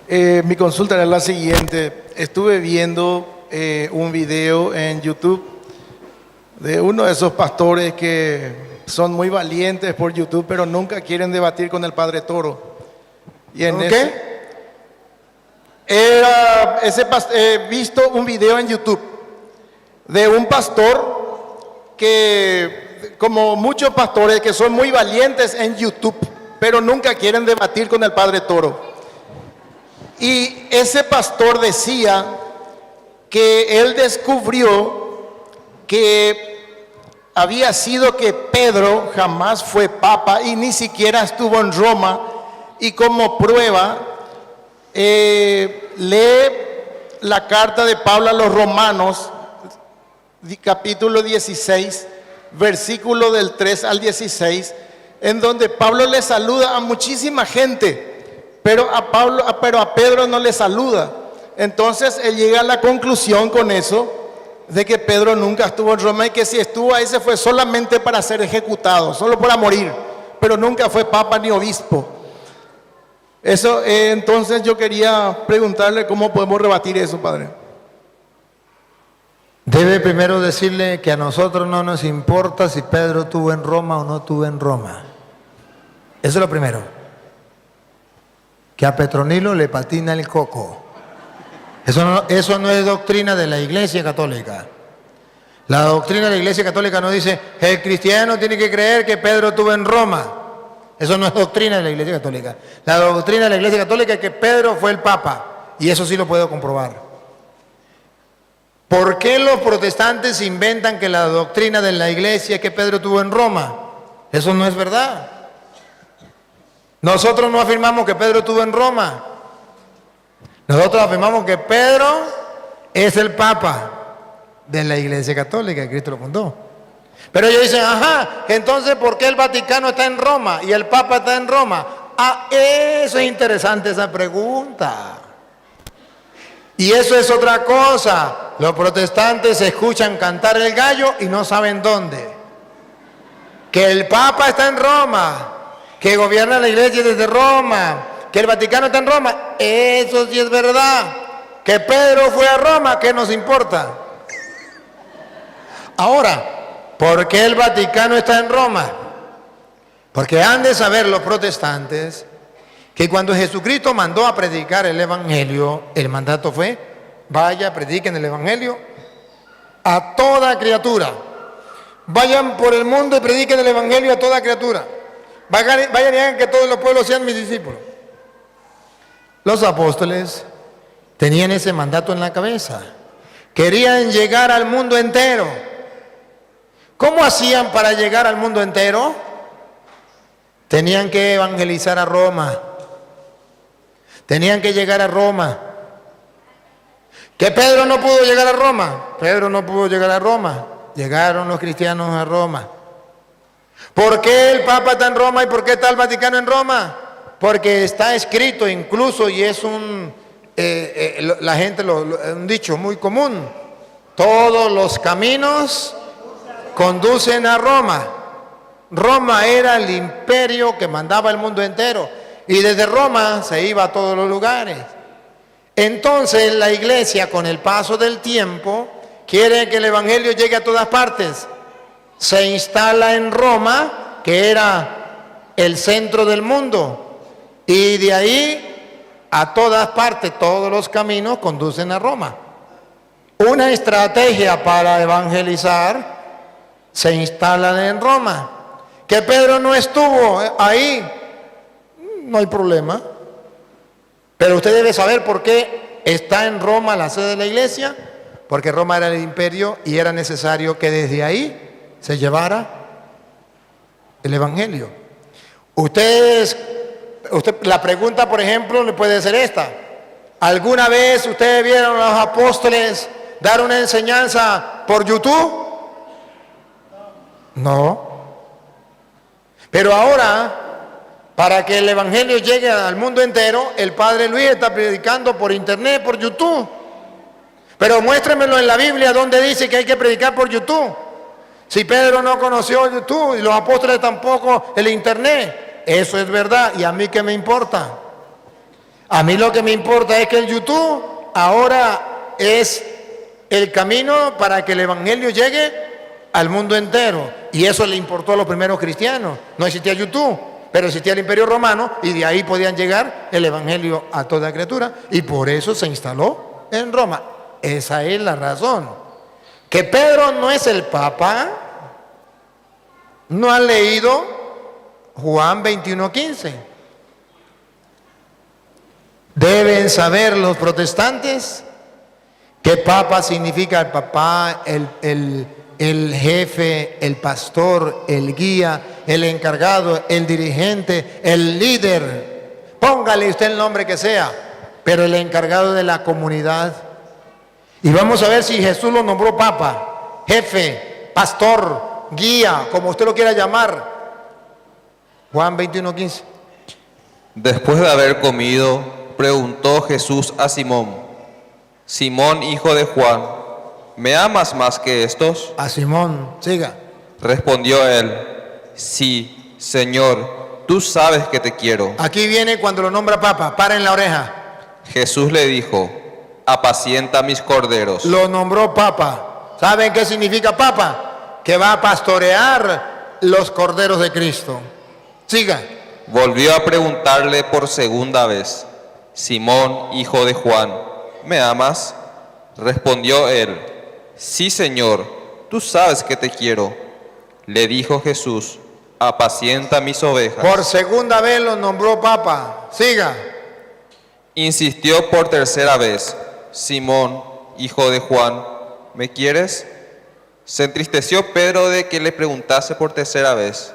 Mi consulta era la siguiente. Estuve viendo un video en YouTube de uno de esos pastores que son muy valientes por YouTube, pero nunca quieren debatir con el Padre Toro. Y en he visto un video en YouTube de un pastor que, como muchos pastores que son muy valientes en YouTube, pero nunca quieren debatir con el Padre Toro. Y ese pastor decía que él descubrió que había sido que Pedro jamás fue papa y ni siquiera estuvo en Roma, y como prueba lee la carta de Pablo a los Romanos, capítulo 16, versículo del 3 al 16, en donde Pablo le saluda a muchísima gente, pero a Pedro no le saluda. Entonces él llega a la conclusión con eso de que Pedro nunca estuvo en Roma, y que si estuvo ahí se fue solamente para ser ejecutado, solo para morir, pero nunca fue papa ni obispo. Eso, entonces yo quería preguntarle cómo podemos rebatir eso, padre. Debe primero decirle que a nosotros no nos importa si Pedro estuvo en Roma o no estuvo en Roma. Eso es lo primero. Que a Petronilo le patina el coco. Eso no es doctrina de la Iglesia Católica. La doctrina de la Iglesia Católica no dice el cristiano tiene que creer que Pedro estuvo en Roma. Eso no es doctrina de la Iglesia Católica. La doctrina de la Iglesia Católica es que Pedro fue el Papa, y eso sí lo puedo comprobar. ¿Por qué los protestantes inventan que la doctrina de la Iglesia es que Pedro estuvo en Roma? Eso no es verdad. Nosotros no afirmamos que Pedro estuvo en Roma. Nosotros afirmamos que Pedro es el Papa de la Iglesia Católica, que Cristo lo fundó. Pero ellos dicen, ajá, entonces ¿por qué el Vaticano está en Roma y el Papa está en Roma? Ah, eso es interesante, esa pregunta. Y eso es otra cosa. Los protestantes escuchan cantar el gallo y no saben dónde. Que el Papa está en Roma, que gobierna la Iglesia desde Roma, que el Vaticano está en Roma, eso sí es verdad. Que Pedro fue a Roma, ¿qué nos importa? Ahora, ¿por qué el Vaticano está en Roma? Porque han de saber los protestantes que cuando Jesucristo mandó a predicar el Evangelio, el mandato fue, vaya, prediquen el Evangelio a toda criatura. Vayan por el mundo y prediquen el Evangelio a toda criatura. Vayan y hagan que todos los pueblos sean mis discípulos. Los apóstoles tenían ese mandato en la cabeza. Querían llegar al mundo entero. ¿Cómo hacían para llegar al mundo entero? Tenían que evangelizar a Roma. Tenían que llegar a Roma. ¿Que Pedro no pudo llegar a Roma? Pedro no pudo llegar a Roma. Llegaron los cristianos a Roma. ¿Por qué el Papa está en Roma y por qué está el Vaticano en Roma? Porque está escrito incluso, y es un dicho muy común: todos los caminos conducen a Roma. Roma era el imperio que mandaba el mundo entero, y desde Roma se iba a todos los lugares. Entonces la Iglesia, con el paso del tiempo, quiere que el Evangelio llegue a todas partes. Se instala en Roma, que era el centro del mundo, y de ahí a todas partes, todos los caminos conducen a Roma. Una estrategia para evangelizar se instalan en Roma. Que Pedro no estuvo ahí, no hay problema. Pero usted debe saber por qué está en Roma la sede de la Iglesia. Porque Roma era el imperio y era necesario que desde ahí se llevara el Evangelio. La pregunta, por ejemplo, le puede ser esta: ¿alguna vez ustedes vieron a los apóstoles dar una enseñanza por YouTube? No. Pero ahora, para que el Evangelio llegue al mundo entero, el Padre Luis está predicando por internet, por YouTube. Pero muéstremelo en la Biblia donde dice que hay que predicar por YouTube. Si Pedro no conoció YouTube y los apóstoles tampoco el internet, eso es verdad, y a mí qué me importa. A mí lo que me importa es que el YouTube ahora es el camino para que el evangelio llegue al mundo entero. Y eso le importó a los primeros cristianos. No existía YouTube, pero existía el Imperio Romano y de ahí podían llegar el evangelio a toda criatura. Y por eso se instaló en Roma. Esa es la razón. Que Pedro no es el Papa. ¿No han leído Juan 21:15? Deben saber los protestantes que Papa significa el papá, el jefe, el pastor, el guía, el encargado, el dirigente, el líder. Póngale usted el nombre que sea, pero el encargado de la comunidad. Y vamos a ver si Jesús lo nombró Papa, jefe, pastor, guía, como usted lo quiera llamar. Juan 21:15. Después de haber comido, preguntó Jesús a Simón: Simón, hijo de Juan, ¿me amas más que estos? A Simón, siga. Respondió él: Sí, Señor, tú sabes que te quiero. Aquí viene cuando lo nombra Papa, para en la oreja. Jesús le dijo: Apacienta mis corderos. Lo nombró Papa. ¿Saben qué significa Papa? Que va a pastorear los corderos de Cristo. Siga. Volvió a preguntarle por segunda vez: Simón, hijo de Juan, ¿me amas? Respondió él: Sí, Señor, tú sabes que te quiero. Le dijo Jesús: Apacienta mis ovejas. Por segunda vez lo nombró Papa. Siga. Insistió por tercera vez: Simón, hijo de Juan, ¿me quieres? Se entristeció Pedro de que le preguntase por tercera vez.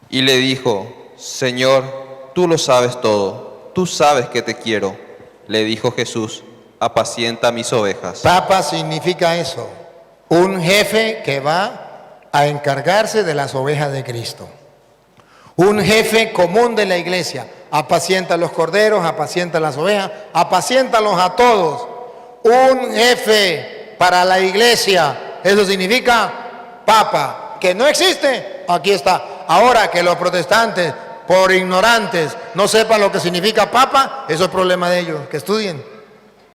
Y le dijo: Señor, tú lo sabes todo, tú sabes que te quiero. Le dijo Jesús: Apacienta mis ovejas. Papa significa eso. Un jefe que va a encargarse de las ovejas de Cristo. Un jefe común de la iglesia. Apacienta los corderos, apacienta las ovejas, apaciéntalos a todos. Un jefe para la iglesia. Eso significa Papa. Que no existe, aquí está. Ahora que los protestantes, por ignorantes, no sepan lo que significa Papa, eso es problema de ellos, que estudien.